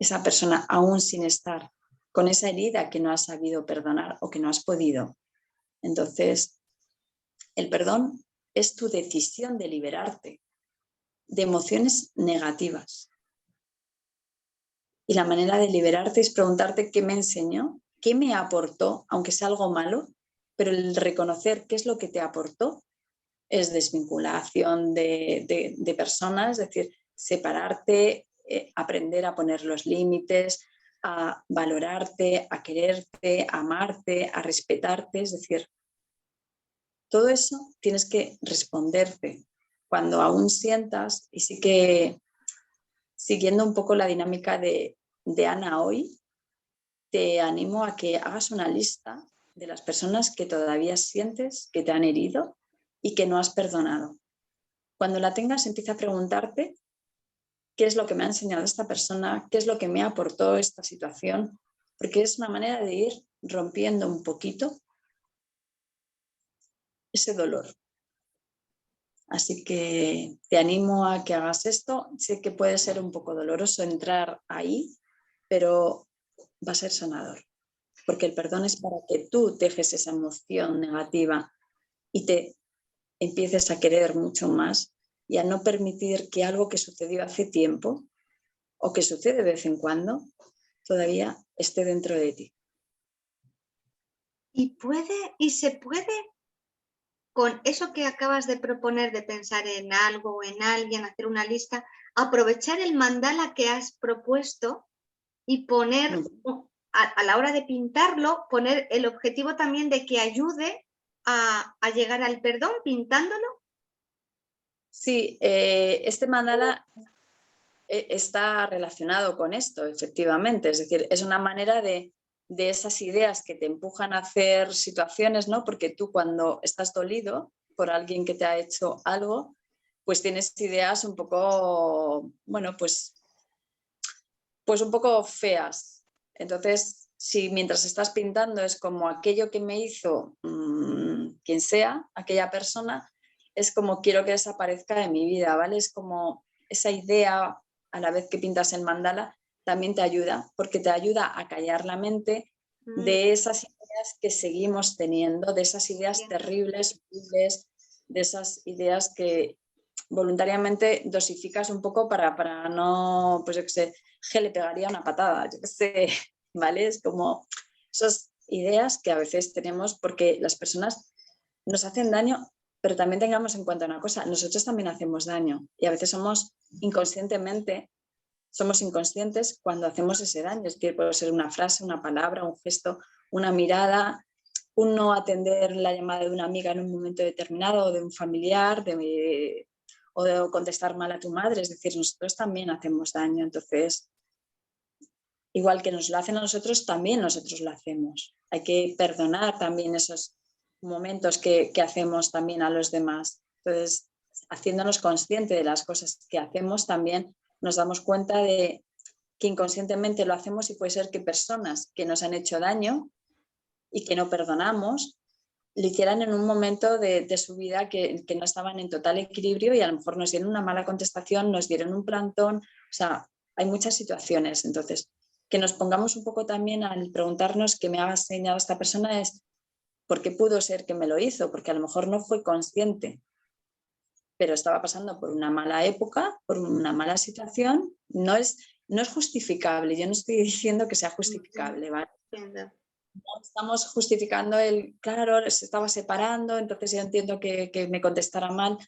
esa persona aún sin estar con esa herida que no has sabido perdonar o que no has podido? Entonces, el perdón es tu decisión de liberarte de emociones negativas. Y la manera de liberarte es preguntarte qué me enseñó, qué me aportó, aunque sea algo malo, pero el reconocer qué es lo que te aportó es desvinculación de personas, es decir, separarte, aprender a poner los límites, a valorarte, a quererte, a amarte, a respetarte, es decir, todo eso tienes que responderte cuando aún sientas, y sí que siguiendo un poco la dinámica de Ana hoy, te animo a que hagas una lista de las personas que todavía sientes que te han herido y que no has perdonado. Cuando la tengas, empieza a preguntarte qué es lo que me ha enseñado esta persona, qué es lo que me aportó esta situación, porque es una manera de ir rompiendo un poquito ese dolor. Así que te animo a que hagas esto. Sé que puede ser un poco doloroso entrar ahí, pero va a ser sanador, porque el perdón es para que tú dejes esa emoción negativa y te empieces a querer mucho más y a no permitir que algo que sucedió hace tiempo o que sucede de vez en cuando todavía esté dentro de ti. Y se puede, con eso que acabas de proponer, de pensar en algo o en alguien, hacer una lista, aprovechar el mandala que has propuesto y poner, a la hora de pintarlo, poner el objetivo también de que ayude a llegar al perdón pintándolo. Sí, este mandala está relacionado con esto, efectivamente. Es decir, es una manera de esas ideas que te empujan a hacer situaciones, ¿no? Porque tú cuando estás dolido por alguien que te ha hecho algo, pues tienes ideas un poco, bueno, pues un poco feas. Entonces, si mientras estás pintando es como aquello que me hizo quien sea, aquella persona, es como quiero que desaparezca de mi vida, ¿vale? Es como esa idea, a la vez que pintas el mandala, también te ayuda, porque te ayuda a callar la mente de esas ideas que seguimos teniendo, de esas ideas terribles, horribles, de esas ideas que voluntariamente dosificas un poco para no, pues yo qué sé, que le pegaría una patada, yo qué sé, ¿vale? Es como esas ideas que a veces tenemos porque las personas nos hacen daño, pero también tengamos en cuenta una cosa, nosotros también hacemos daño y a veces somos inconscientes cuando hacemos ese daño, es decir, puede ser una frase, una palabra, un gesto, una mirada, un no atender la llamada de una amiga en un momento determinado o de un familiar, o contestar mal a tu madre, es decir, nosotros también hacemos daño, entonces igual que nos lo hacen a nosotros, también nosotros lo hacemos. Hay que perdonar también esos momentos que hacemos también a los demás. Entonces, haciéndonos consciente de las cosas que hacemos, también nos damos cuenta de que inconscientemente lo hacemos y puede ser que personas que nos han hecho daño y que no perdonamos, lo hicieran en un momento de su vida que no estaban en total equilibrio y a lo mejor nos dieron una mala contestación, nos dieron un plantón, o sea, hay muchas situaciones. Entonces, que nos pongamos un poco también al preguntarnos qué me ha enseñado esta persona es por qué pudo ser que me lo hizo, porque a lo mejor no fue consciente, pero estaba pasando por una mala época, por una mala situación, no es justificable, yo no estoy diciendo que sea justificable, ¿vale? No estamos justificando claro, se estaba separando, entonces yo entiendo que me contestara mal,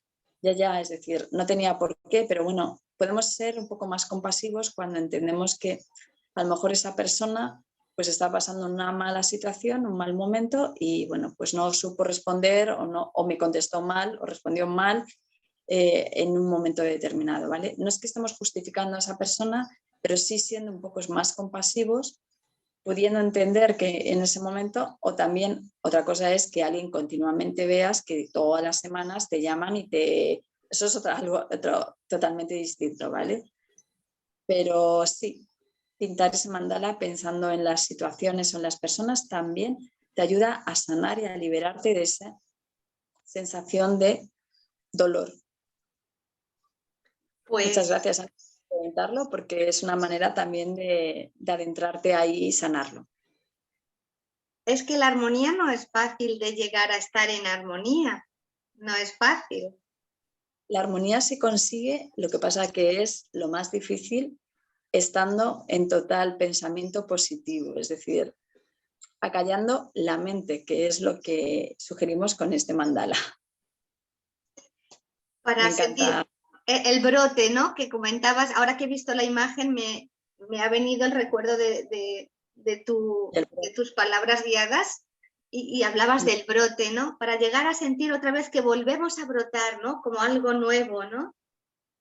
ya, es decir, no tenía por qué, pero bueno, podemos ser un poco más compasivos cuando entendemos que a lo mejor esa persona pues está pasando una mala situación, un mal momento y bueno, pues no supo responder o me contestó mal o respondió mal en un momento determinado, ¿vale? No es que estemos justificando a esa persona, pero sí siendo un poco más compasivos, pudiendo entender que en ese momento, o también otra cosa es que alguien continuamente veas que todas las semanas te llaman y eso es algo totalmente distinto, ¿vale? Pero sí, pintar ese mandala pensando en las situaciones o en las personas también te ayuda a sanar y a liberarte de esa sensación de dolor. Pues, muchas gracias por comentarlo porque es una manera también de adentrarte ahí y sanarlo. Es que la armonía no es fácil de llegar a estar en armonía, no es fácil. La armonía se consigue, lo que pasa que es lo más difícil estando en total pensamiento positivo, es decir, acallando la mente, que es lo que sugerimos con este mandala. Para sentir el brote, ¿no? Que comentabas, ahora que he visto la imagen me ha venido el recuerdo de tus palabras guiadas y hablabas del brote, ¿no? Para llegar a sentir otra vez que volvemos a brotar, ¿no? Como algo nuevo, ¿no?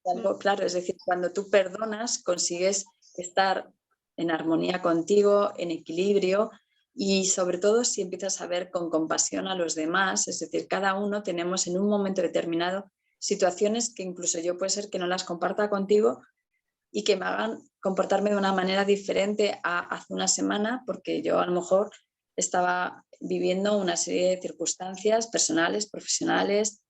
Algo claro, es decir, cuando tú perdonas consigues estar en armonía contigo, en equilibrio y sobre todo si empiezas a ver con compasión a los demás, es decir, cada uno tenemos en un momento determinado situaciones que incluso yo puede ser que no las comparta contigo y que me hagan comportarme de una manera diferente a hace una semana porque yo a lo mejor estaba viviendo una serie de circunstancias personales, profesionales,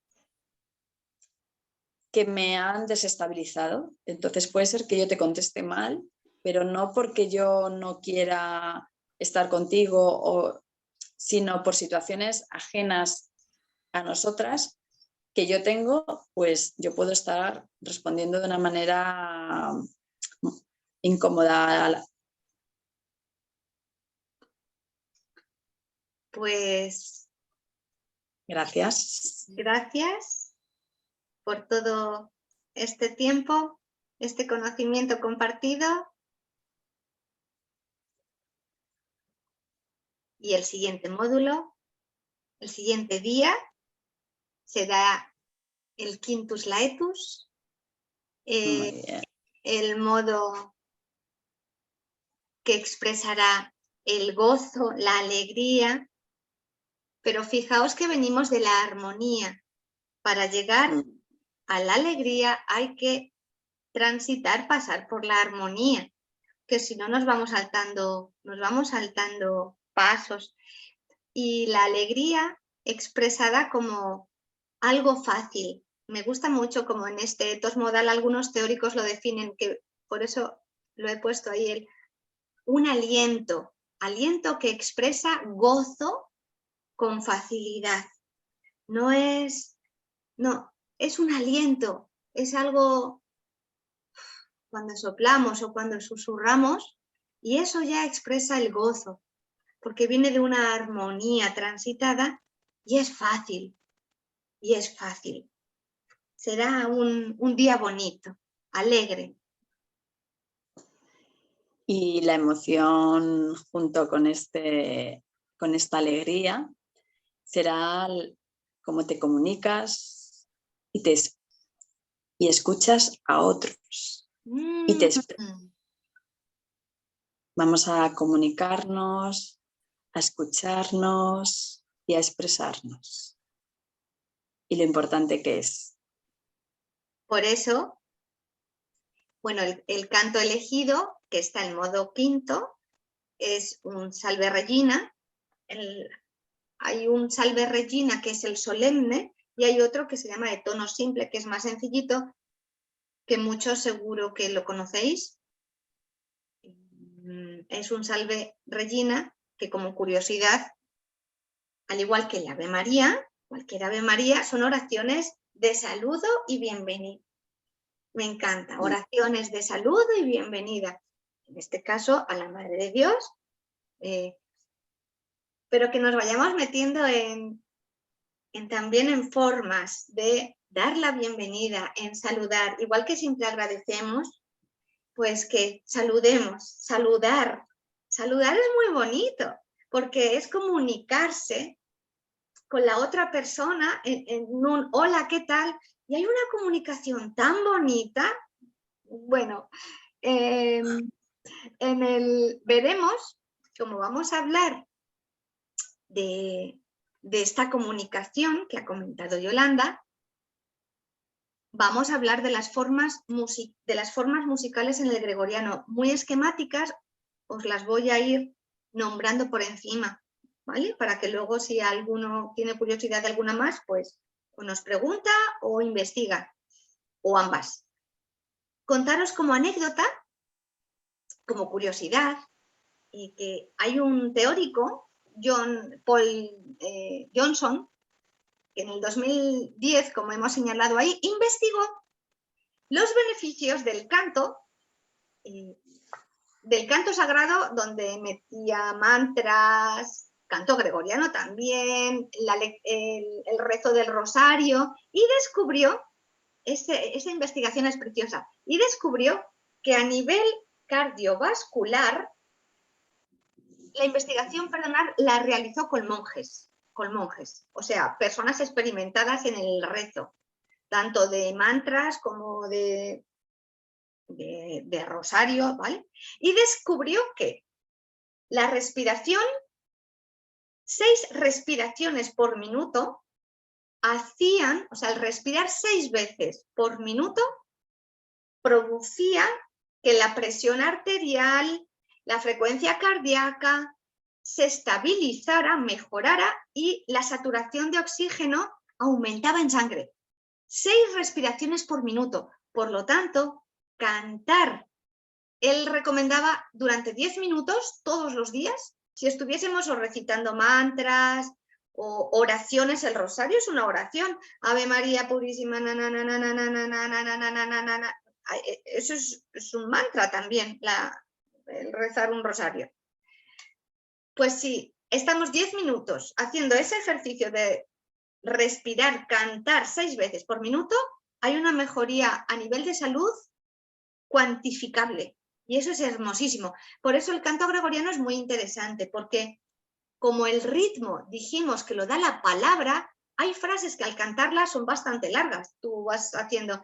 que me han desestabilizado. Entonces puede ser que yo te conteste mal, pero no porque yo no quiera estar contigo, sino por situaciones ajenas a nosotras que yo tengo, pues yo puedo estar respondiendo de una manera incómoda. Pues gracias. Gracias por todo este tiempo, este conocimiento compartido. Y el siguiente módulo, el siguiente día, será el Quintus Laetus, el modo que expresará el gozo, la alegría, pero fijaos que venimos de la armonía. Para llegar a la alegría hay que transitar, pasar por la armonía, que si no nos vamos saltando pasos. Y la alegría expresada como algo fácil. Me gusta mucho como en este etos modal algunos teóricos lo definen, que por eso lo he puesto ahí, un aliento que expresa gozo con facilidad. Es un aliento, es algo cuando soplamos o cuando susurramos y eso ya expresa el gozo, porque viene de una armonía transitada y es fácil. Será un día bonito, alegre. Y la emoción junto con esta alegría será cómo te comunicas y y escuchas a otros y te expresas. Vamos a comunicarnos, a escucharnos y a expresarnos. Y lo importante que es. Por eso, bueno, el canto elegido, que está en modo quinto, es un Salve Regina. Hay un Salve Regina que es el solemne y hay otro que se llama de tono simple, que es más sencillito, que muchos seguro que lo conocéis. Es un Salve Regina que, como curiosidad, al igual que el Ave María, cualquier Ave María, son oraciones de saludo y bienvenida. Me encanta, oraciones de saludo y bienvenida. En este caso, a la Madre de Dios, pero que nos vayamos metiendo también en formas de dar la bienvenida, en saludar, igual que siempre agradecemos, pues que saludemos, saludar. Saludar es muy bonito, porque es comunicarse con la otra persona en un hola, ¿qué tal? Y hay una comunicación tan bonita. Bueno, veremos, como vamos a hablar de esta comunicación que ha comentado Yolanda, vamos a hablar de las formas musicales en el gregoriano, muy esquemáticas, os las voy a ir nombrando por encima, ¿vale? Para que luego, si alguno tiene curiosidad de alguna más, pues o nos pregunta o investiga, o ambas. Contaros como anécdota, como curiosidad, y que hay un teórico, Paul Johnson, que en el 2010, como hemos señalado ahí, investigó los beneficios del canto sagrado, donde metía mantras, canto gregoriano también, el rezo del rosario, y descubrió, esa investigación es preciosa, y descubrió que a nivel cardiovascular, la investigación, la realizó con monjes, o sea, personas experimentadas en el rezo, tanto de mantras como de rosario, ¿vale? Y descubrió que la respiración, 6 respiraciones por minuto, hacían, o sea, el respirar 6 veces por minuto, producía que la presión arterial, la frecuencia cardíaca se estabilizara, mejorara y la saturación de oxígeno aumentaba en sangre. 6 respiraciones por minuto. Por lo tanto, cantar, él recomendaba durante 10 minutos todos los días, si estuviésemos o recitando mantras o oraciones. El rosario es una oración. Ave María Purísima, eso es un mantra también, el rezar un rosario. Pues si estamos 10 minutos haciendo ese ejercicio de respirar, cantar 6 veces por minuto, hay una mejoría a nivel de salud cuantificable. Y eso es hermosísimo. Por eso el canto gregoriano es muy interesante, porque como el ritmo dijimos que lo da la palabra, hay frases que al cantarlas son bastante largas. Tú vas haciendo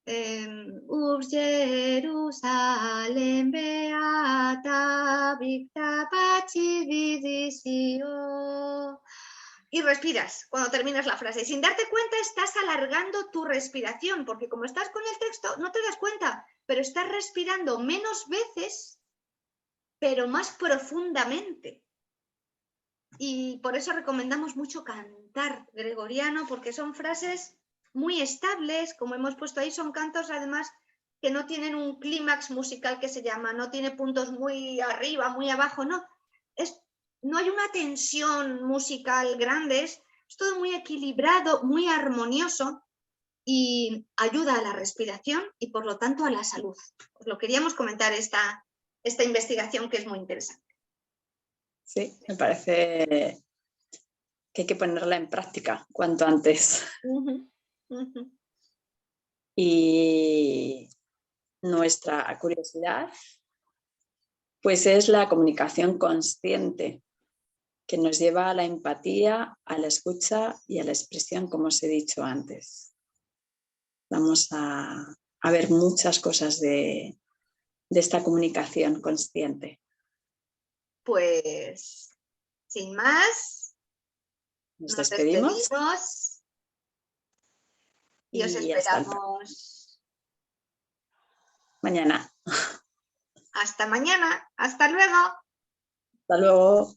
Ur Jerusalem beata victa paci vidisio, y respiras cuando terminas la frase. Sin darte cuenta estás alargando tu respiración, porque como estás con el texto no te das cuenta, pero estás respirando menos veces, pero más profundamente. Y por eso recomendamos mucho cantar gregoriano, porque son frases muy estables, como hemos puesto ahí, son cantos además que no tienen un clímax musical que se llama, no tiene puntos muy arriba, muy abajo, no. No hay una tensión musical grande, es todo muy equilibrado, muy armonioso y ayuda a la respiración y por lo tanto a la salud. Os lo queríamos comentar esta investigación que es muy interesante. Sí, me parece que hay que ponerla en práctica cuanto antes. Y nuestra curiosidad, pues es la comunicación consciente, que nos lleva a la empatía, a la escucha y a la expresión, como os he dicho antes. vamos a ver muchas cosas de esta comunicación consciente. Pues, sin más, Nos nos despedimos y os esperamos mañana. hasta mañana. Hasta luego. Hasta luego.